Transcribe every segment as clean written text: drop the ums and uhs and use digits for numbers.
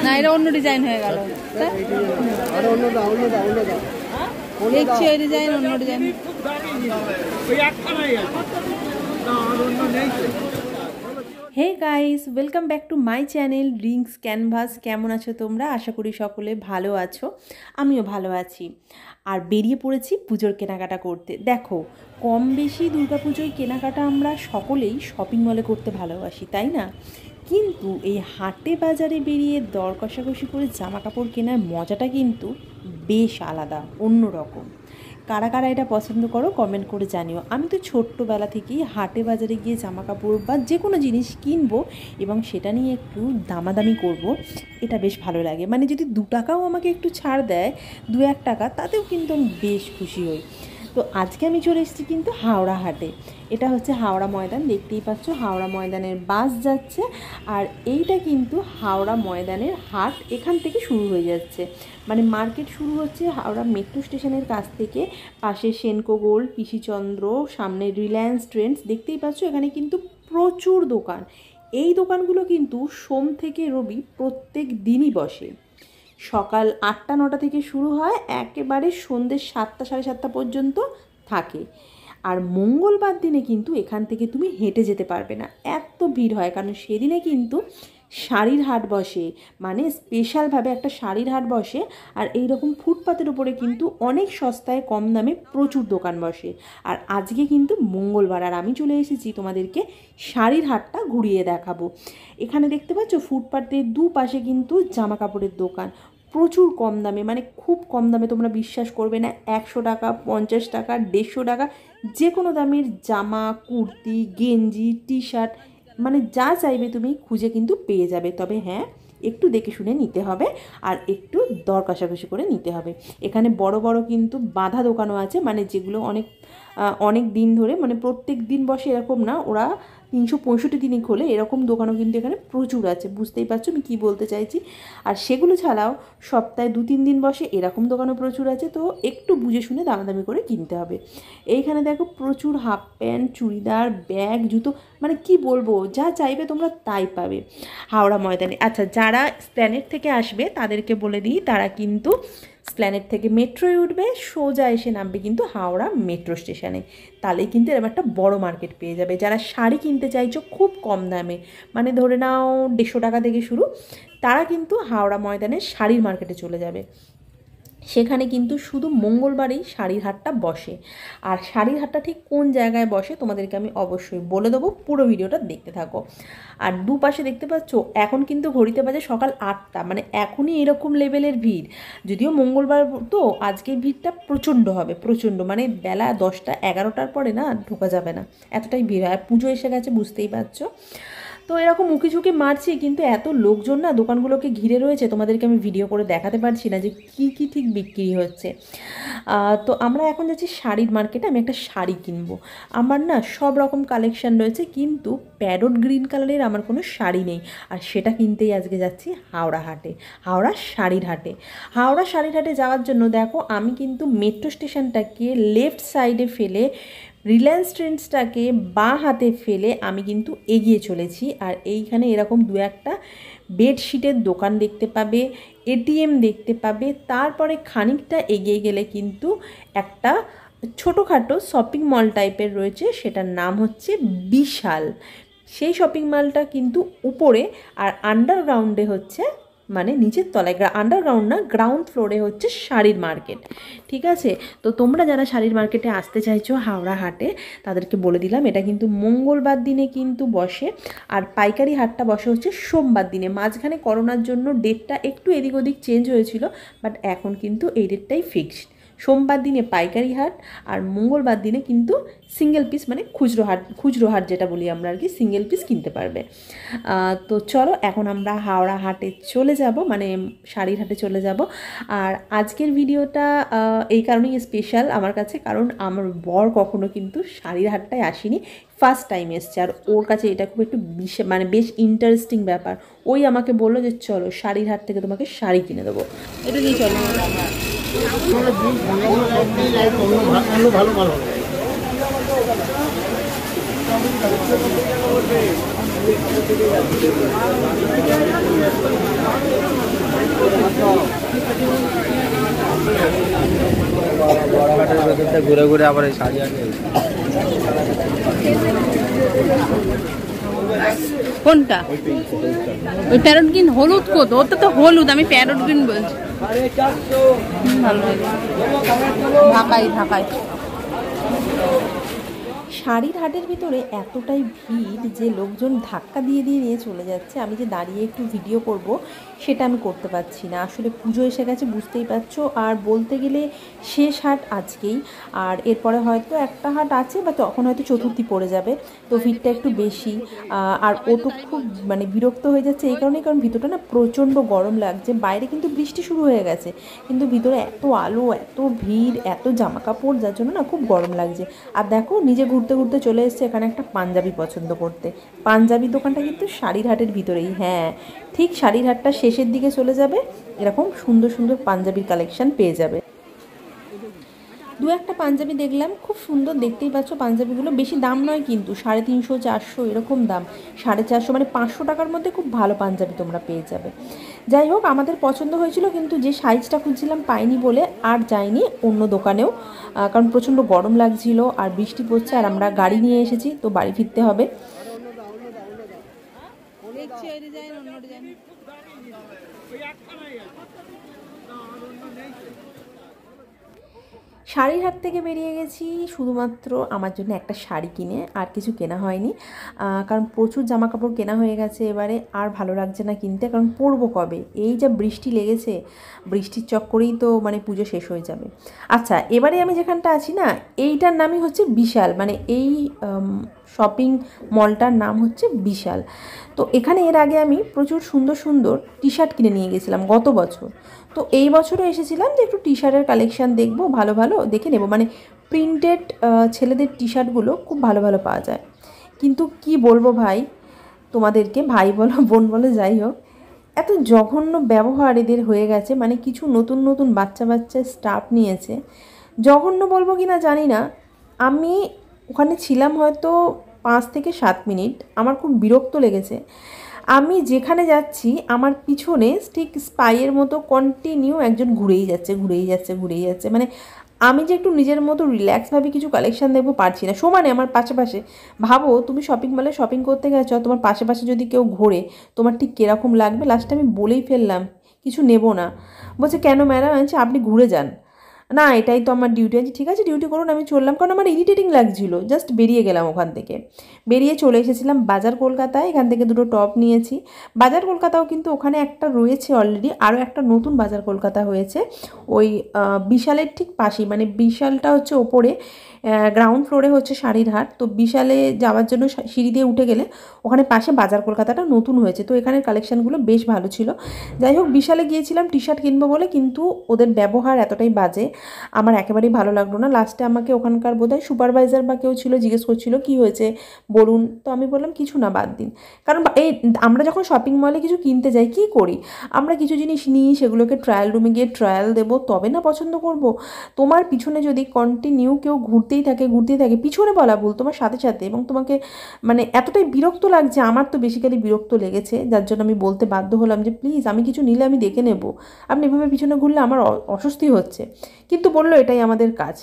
না এটা অন্য ডিজাইন হয়ে গেল দেখছি ওই ডিজাইন অন্য design hey guys welcome back to my channel rings canvas. কেমন আছো তোমরা? আশা করি সকলে ভালো আছো, আমিও ভালো আছি। আর বেরিয়ে পড়েছি পুজোর কেনাকাটা করতে। দেখো কম বেশি দুর্গাপুজোয় কেনাকাটা আমরা সকলেই শপিং মলে করতে ভালোবাসি, তাই না? কিন্তু এই হাটে বাজারে বেরিয়ে দর কষাকষি করে জামা কাপড় কেনার মজাটা কিন্তু বেশ আলাদা, অন্যরকম। কারা কারা এটা পছন্দ করো কমেন্ট করে জানিও। আমি তো ছোট্টবেলা থেকেই হাটে বাজারে গিয়ে জামা কাপড় বা যে কোনো জিনিস কিনবো এবং সেটা নিয়ে একটু দামাদামি করব, এটা বেশ ভালো লাগে। মানে যদি 2 টাকাও আমাকে একটু ছাড় দেয়, 2-1 টাকা, তাতেও কিন্তু আমি বেশ খুশি হই। তো আজকে আমি চলে এসেছি কিন্তু হাওড়া হাটে। এটা হচ্ছে হাওড়া ময়দান, দেখতেই পাচ্ছ হাওড়া ময়দানের বাস যাচ্ছে। আর এইটা কিন্তু হাওড়া ময়দানের হাট, এখান থেকে শুরু হয়ে যাচ্ছে। মানে মার্কেট শুরু হচ্ছে হাওড়া মেট্রো স্টেশনের কাছ থেকে। পাশে সেনকো গোল্ড, পিসিচন্দ্র, সামনে রিলায়েন্স ট্রেন্ডস, দেখতেই পাচ্ছ এখানে কিন্তু প্রচুর দোকান। এই দোকানগুলো কিন্তু সোম থেকে রবি প্রত্যেক দিনই বসে। সকাল 8টা-9টা থেকে শুরু হয়, একেবারে সন্ধ্যে 7টা-7:30 পর্যন্ত থাকে। আর মঙ্গলবার দিনে কিন্তু এখান থেকে তুমি হেঁটে যেতে পারবে না, এত ভিড় হয়। কারণ সেদিনে কিন্তু শাড়ির হাট বসে, মানে স্পেশালভাবে একটা শাড়ির হাট বসে। আর এই রকম ফুটপাতের উপরে কিন্তু অনেক সস্তায় কম দামে প্রচুর দোকান বসে। আর আজকে কিন্তু মঙ্গলবার, আর আমি চলে এসেছি তোমাদেরকে শাড়ির হাটটা ঘুরিয়ে দেখাবো। এখানে দেখতে পাচ্ছ ফুটপাতের দুপাশে কিন্তু জামা কাপড়ের দোকান, প্রচুর কম দামে, মানে খুব কম দামে। তোমরা বিশ্বাস করবে না, 100 টাকা, 50 টাকা, 150 টাকা, যে কোনো দামের জামা, কুর্তি, গেঞ্জি, টি শার্ট, মানে যা চাইবে তুমি খুঁজে কিন্তু পেয়ে যাবে। তবে হ্যাঁ, একটু দেখে শুনে নিতে হবে আর একটু দর কষাকষি করে নিতে হবে। এখানে বড় বড় কিন্তু বাঁধা দোকানও আছে, মানে যেগুলো অনেক দিন ধরে, মানে প্রত্যেক দিন বসে এরকম না, ওরা 365 দিনই খোলে, এরকম দোকানও কিন্তু এখানে প্রচুর আছে। বুঝতেই পারছো আমি কী বলতে চাইছি। আর সেগুলো ছাড়াও সপ্তাহে 2-3 দিন বসে এরকম দোকানও প্রচুর আছে। তো একটু বুঝে শুনে দামাদামি করে কিনতে হবে। এইখানে দেখো প্রচুর হাফ প্যান্ট, চুড়িদার, ব্যাগ, জুতো, মানে কি বলবো, যা চাইবে তোমরা তাই পাবে হাওড়া ময়দানে। আচ্ছা, যারা স্প্ল্যানেড থেকে আসবে তাদেরকে বলে দিই, তারা কিন্তু স্প্ল্যানেড থেকে মেট্রোয় উঠবে, সোজা এসে নামবে কিন্তু হাওড়া মেট্রো স্টেশনে। তাহলেই কিন্তু এরকম একটা বড় মার্কেট পেয়ে যাবে। যারা শাড়ি কিনতে চাইছো খুব কম দামে, মানে ধরে নাও 150 টাকা থেকে শুরু, তারা কিন্তু হাওড়া ময়দানের শাড়ির মার্কেটে চলে যাবে। সেখানে কিন্তু শুধু মঙ্গলবারেই শাড়ির হাটটা বসে। আর শাড়ির হাটটা ঠিক কোন জায়গায় বসে তোমাদেরকে আমি অবশ্যই বলে দেবো, পুরো ভিডিওটা দেখতে থাকো। আর দুপাশে দেখতে পাচ্ছ এখন কিন্তু ঘড়িতে বাজে সকাল 8টা, মানে এখনই এরকম লেভেলের ভিড়। যদিও মঙ্গলবার তো আজকের ভিড়টা প্রচণ্ড হবে, প্রচণ্ড, মানে বেলা 10টা-11টার পরে না ঢোকা যাবে না, এতটাই ভিড় হয়। পুজো এসে গেছে, বুঝতেই পারছো। তো এরকম উঁকি ঝুঁকি মারছি, কিন্তু এত লোকজন না দোকানগুলোকে ঘিরে রয়েছে, তোমাদেরকে আমি ভিডিও করে দেখাতে পারছি না যে কী কী ঠিক বিক্রি হচ্ছে। তো আমরা এখন যাচ্ছি শাড়ির মার্কেটে, আমি একটা শাড়ি কিনবো। আমার না সব রকম কালেকশান রয়েছে, কিন্তু প্যারোট গ্রিন কালারের আমার কোনো শাড়ি নেই। আর সেটা কিনতেই আজকে যাচ্ছি হাওড়া হাটে, হাওড়া শাড়ির হাটে। হাওড়া শাড়ির হাটে যাওয়ার জন্য দেখো আমি কিন্তু মেট্রো স্টেশনটাকে লেফট সাইডে ফেলে, রিলায়েন্স ট্রেন্ডসটাকে বাঁ হাতে ফেলে আমি কিন্তু এগিয়ে চলেছি। আর এইখানে এরকম 2-1টা বেডশিটের দোকান দেখতে পাবে, এটিএম দেখতে পাবে। তারপরে খানিকটা এগিয়ে গেলে কিন্তু একটা ছোটোখাটো শপিং মল টাইপের রয়েছে, সেটার নাম হচ্ছে বিশাল। সেই শপিং মলটা কিন্তু উপরে, আর আন্ডারগ্রাউন্ডে হচ্ছে, মানে নিচের তলায়, আন্ডারগ্রাউন্ড না, গ্রাউন্ড ফ্লোরে হচ্ছে শাড়ির মার্কেট। ঠিক আছে? তো তোমরা যারা শাড়ির মার্কেটে আসতে চাইছো হাওড়া হাটে, তাদেরকে বলে দিলাম এটা কিন্তু মঙ্গলবার দিনে কিন্তু বসে। আর পাইকারি হাটটা বসে হচ্ছে সোমবার দিনে। মাঝখানে করোনার জন্য ডেটটা একটু এদিক ওদিক চেঞ্জ হয়েছিল, বাট এখন কিন্তু এই ডেটটাই ফিক্সড। সোমবার দিনে পাইকারি হাট, আর মঙ্গলবার দিনে কিন্তু সিঙ্গেল পিস, মানে খুচরো হাট যেটা বলি আমরা আর কি, সিঙ্গেল পিস কিনতে পারবে। তো চলো এখন আমরা হাওড়া হাটে চলে যাব, মানে শাড়ির হাটে চলে যাব। আর আজকের ভিডিওটা এই কারণেই স্পেশাল আমার কাছে, কারণ আমার বর কখনো কিন্তু শাড়ির হাটটায় আসেনি, ফার্স্ট টাইম এসছে। আর ওর কাছে এটা খুব একটু মানে বেশ ইন্টারেস্টিং ব্যাপার। ওই আমাকে বললো যে চলো শাড়ির হাট থেকে তোমাকে শাড়ি কিনে দেবো, এটা নিয়ে চলো। ভালো ঘুরে ঘুরে আবার এই শাড়ি আগে কোনটা ওই প্যারট গ্রিন হলুদ কত ওটা তো হলুদ আমি প্যারট গ্রিন বলছি ভালো লাগে ঢাকাই ঢাকাই শাড়ির হাটের ভিতরে এতটাই ভিড় যে লোকজন ধাক্কা দিয়ে দিয়ে নিয়ে চলে যাচ্ছে। আমি যে দাঁড়িয়ে একটু ভিডিও করব সেটা আমি করতে পারছি না। আসলে পুজো এসে গেছে বুঝতেই পারছো, আর বলতে গেলে শেষ হাট আজকেই, আর এরপরে হয়তো একটা হাট আছে বা তখন হয়তো চতুর্থী পড়ে যাবে, তো ভিড়টা একটু বেশি। আর ও তো খুব মানে বিরক্ত হয়ে যাচ্ছে এই কারণে, কারণ ভিতরটা না প্রচণ্ড গরম লাগছে। বাইরে কিন্তু বৃষ্টি শুরু হয়ে গেছে, কিন্তু ভিতরে এত আলো, এত ভিড়, এত জামা কাপড়, যার জন্য না খুব গরম লাগছে। আর দেখো নিজে ঘুরতে ঘুরতে চলে এসছে এখানে একটা পাঞ্জাবি পছন্দ করতে। পাঞ্জাবি দোকানটা কিন্তু শাড়ির হাটের ভিতরেই, হ্যাঁ ঠিক শাড়ির হাটটা শেষের দিকে চলে যাবে, এরকম সুন্দর সুন্দর পাঞ্জাবির কালেকশন পেয়ে যাবে। দু একটা পাঞ্জাবি দেখলাম, খুব সুন্দর, দেখতেই পাচ্ছ পাঞ্জাবিগুলো বেশি দাম নয় কিন্তু 350 400 এরকম দাম, 450 মানে 500 টাকার মধ্যে খুব ভালো পাঞ্জাবি তোমরা পেয়ে যাবে। যাই হোক আমাদের পছন্দ হয়েছিল, কিন্তু যে সাইজটা খুঁজছিলাম পাইনি বলে আর যাইনি অন্য দোকানেও, কারণ প্রচণ্ড গরম লাগছিল আর বৃষ্টি পড়ছে, আর আমরা গাড়ি নিয়ে এসেছি তো বাড়ি ফিরতে হবে। শাড়ির হাট থেকে বেরিয়ে গেছি শুধুমাত্র আমার জন্য একটা শাড়ি কিনে, আর কিছু কেনা হয়নি, কারণ প্রচুর জামা কাপড় কেনা হয়ে গেছে এবারে, আর ভালো লাগছে না কিনতে, কারণ পরবো কবে, এই যা বৃষ্টি লেগেছে, বৃষ্টির চক্করেই তো মানে পুজো শেষ হয়ে যাবে। আচ্ছা এবারে আমি যেখানটা আছি না, এইটার নামই হচ্ছে বিশাল, মানে এই শপিং মলটার নাম হচ্ছে বিশাল। তো এখানে এর আগে আমি প্রচুর সুন্দর সুন্দর টি শার্ট কিনে নিয়ে গেছিলাম গত বছর, তো এই বছরও এসেছিলাম যে একটু টি শার্টের কালেকশান দেখবো, ভালো ভালো দেখে নেব, মানে প্রিন্টেড ছেলেদের টি শার্টগুলো খুব ভালো ভালো পাওয়া যায়। কিন্তু কি বলবো ভাই তোমাদেরকে, ভাই বলো বোন বলো যাই হোক, এত জঘন্য ব্যবহার এদের হয়ে গেছে, মানে কিছু নতুন নতুন বাচ্চা বাচ্চা স্টাফ নিয়েছে, জঘন্য বলবো কি না জানি না। আমি ওখানে ছিলাম হয়তো 5 থেকে 7 মিনিট, আমার খুব বিরক্ত লেগেছে। আমি যেখানে যাচ্ছি আমার পিছনে ঠিক স্পাইয়ের মতো কন্টিনিউ একজন ঘুরেই যাচ্ছে ঘুরেই যাচ্ছে ঘুরেই যাচ্ছে, মানে আমি যে একটু নিজের মতো রিল্যাক্সভাবে কিছু কালেকশান দেখবো পারছি না। সমানে আমার পাশে পাশে, ভাবো তুমি শপিং মলে শপিং করতে গেছো, তোমার পাশে পাশে যদি কেউ ঘোরে তোমার ঠিক কীরকম লাগবে। লাস্টে আমি বলেই ফেললাম কিছু নেব না, বলছে কেন ম্যাডাম, আছে আপনি ঘুরে যান। না এটাই তো আমার ডিউটি আছে, ঠিক আছে ডিউটি করুন, আমি চললাম, কারণ আমার ইরিটেটিং লাগছিলো, জাস্ট বেরিয়ে গেলাম ওখান থেকে। বেরিয়ে চলে এসেছিলাম বাজার কলকাতায়, এখান থেকে দুটো টপ নিয়েছি। বাজার কলকাতাও কিন্তু ওখানে একটা রয়েছে অলরেডি, আরও একটা নতুন বাজার কলকাতা হয়েছে ওই বিশালের ঠিক পাশেই, মানে বিশালটা হচ্ছে ওপরে, গ্রাউন্ড ফ্লোরে হচ্ছে শাড়ির হাট, তো বিশালে যাওয়ার জন্য সিঁড়ি দিয়ে উঠে গেলে ওখানে পাশে বাজার কলকাতাটা নতুন হয়েছে, তো এখানের কালেকশানগুলো বেশ ভালো ছিল। যাই হোক বিশালে গিয়েছিলাম টি শার্ট কিনবো বলে, কিন্তু ওদের ব্যবহার এতটাই বাজে আমার একেবারেই ভালো লাগলো না। লাস্টে আমাকে ওখানকার বোধহয় সুপারভাইজার বা কেউ ছিল, জিজ্ঞেস করছিল কী হয়েছে বলুন, তো আমি বললাম কিছু না বাদ দিন। কারণ এই আমরা যখন শপিং মলে কিছু কিনতে যাই কী করি, আমরা কিছু জিনিস নিই, সেগুলোকে ট্রায়াল রুমে গিয়ে ট্রায়াল দেবো তবে না পছন্দ করব। তোমার পিছনে যদি কন্টিনিউ কেউ ঘুরতেই থাকে, পিছনে বলা ভুল, তোমার সাথে সাথে, এবং তোমাকে মানে এতটাই বিরক্ত লাগছে, আমার তো বেসিক্যালি বিরক্ত লেগেছে, যার জন্য আমি বলতে বাধ্য হলাম যে প্লিজ আমি কিছু নিলে আমি দেখে নেব, আপনি এভাবে পিছনে ঘুরলে আমার অস্বস্তি হচ্ছে। কিন্তু বললো এটাই আমাদের কাজ,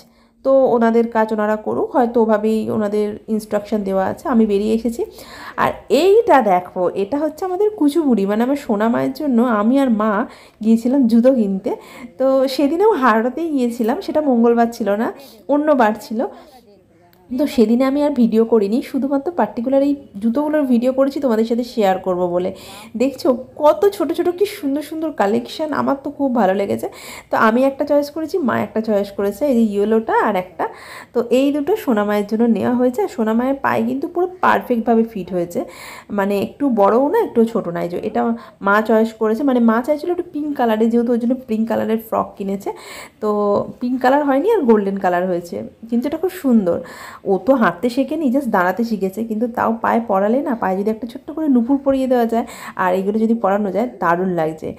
তো ওনাদের কাজ ওনারা করুক, হয়তো ওভাবেই ওনাদের ইনস্ট্রাকশন দেওয়া আছে। আমি বেরিয়ে এসেছি, আর এইটা দেখো, এটা হচ্ছে আমাদের কুচুবুড়ি, মানে আমার সোনা মায়ের জন্য আমি আর মা গিয়েছিলাম জুতো কিনতে। তো সেদিনেও হাওড়াতেই গিয়েছিলাম, সেটা মঙ্গলবার ছিল না, অন্য বার ছিল। তো সেদিনে আমি আর ভিডিও করিনি, শুধুমাত্র পার্টিকুলার এই জুতোগুলোর ভিডিও করেছি তোমাদের সাথে শেয়ার করব বলে। দেখছো কত ছোট ছোট কি সুন্দর সুন্দর কালেকশান, আমার তো খুব ভালো লেগেছে। তো আমি একটা চয়েস করেছি, মা একটা চয়েস করেছে, এই যে ইয়েলোটা আর একটা, তো এই দুটো সোনামায়ের জন্য নেওয়া হয়েছে। আর সোনামায়ের পায়ে কিন্তু পুরো পারফেক্টভাবে ফিট হয়েছে, মানে একটু বড়ও না একটু ছোটো না। এই যে এটা মা চয়েস করেছে, মানে মা চাইছিল একটু পিঙ্ক কালারের, যেহেতু ওই জন্য পিঙ্ক কালারের ফ্রক কিনেছে। তো পিঙ্ক কালার হয়নি আর গোল্ডেন কালার হয়েছে, কিন্তু এটা খুব সুন্দর। ও তো হাঁটতে শেখেনি, জাস্ট দাঁড়াতে শিখেছে, কিন্তু তাও পায়ে পরালে না, পায়ে যদি একটা ছোট্ট করে নুপুর পরিয়ে দেওয়া যায় আর এগুলো যদি পরানো যায় দারুণ লাগছে।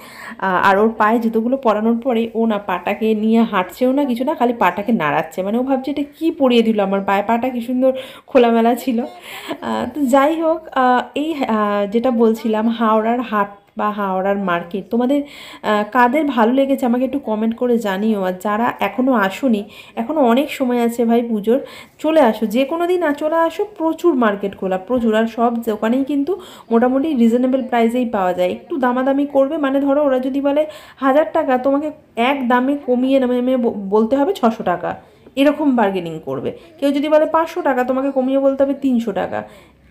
আর ওর পায়ে জুতোগুলো পরানোর পরে ও না পাটাকে নিয়ে হাঁটছেও না কিছু না, খালি পাটাকে নাড়াচ্ছে, মানে ও ভাবছে এটা কী পরিয়ে দিল আমার পায়ে, পাটা কি সুন্দর খোলামেলা ছিল। তো যাই হোক এই যেটা বলছিলাম হাওড়ার হাট বা হাওড়ার মার্কেট তোমাদের কাদের ভালো লেগেছে আমাকে একটু কমেন্ট করে জানিও। আর যারা এখনও আসোনি, এখনও অনেক সময় আছে ভাই পুজোর, চলে আসো, যে কোনো দিন চলে আসো। প্রচুর মার্কেট খোলা, প্রচুর, আর সব দোকানেই কিন্তু মোটামুটি রিজনেবল প্রাইসেই পাওয়া যায়। একটু দামাদামি করবে, মানে ধরো ওরা যদি বলে 1000 টাকা, তোমাকে এক দামে কমিয়ে নেমে বলতে হবে 600 টাকা, এরকম বার্গেনিং করবে। কেউ যদি বলে 500 টাকা, তোমাকে কমিয়ে বলতে হবে 300 টাকা।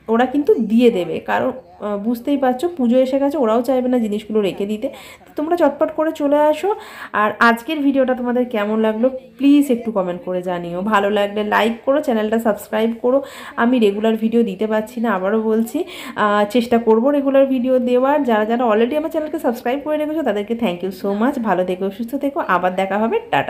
ওরা কিন্তু দিয়ে দেবে, কারণ বুঝতেই পারছো পুজো এসে গেছে, ওরাও চাইবে না জিনিসগুলো রেখে দিতে। তো তোমরা চটপট করে চলে আসো। আর আজকের ভিডিওটা তোমাদের কেমন লাগলো প্লিজ একটু কমেন্ট করে জানিও। ভালো লাগলে লাইক করো, চ্যানেলটা সাবস্ক্রাইব করো। আমি রেগুলার ভিডিও দিতে পারছি না, আবারও বলছি, চেষ্টা করব রেগুলার ভিডিও দেওয়ার। যারা যারা অলরেডি আমার চ্যানেলকে সাবস্ক্রাইব করে রেখেছো তাদেরকে থ্যাংক ইউ সো মাচ। ভালো থেকো, সুস্থ থেকো, আবার দেখা হবে, টাটা।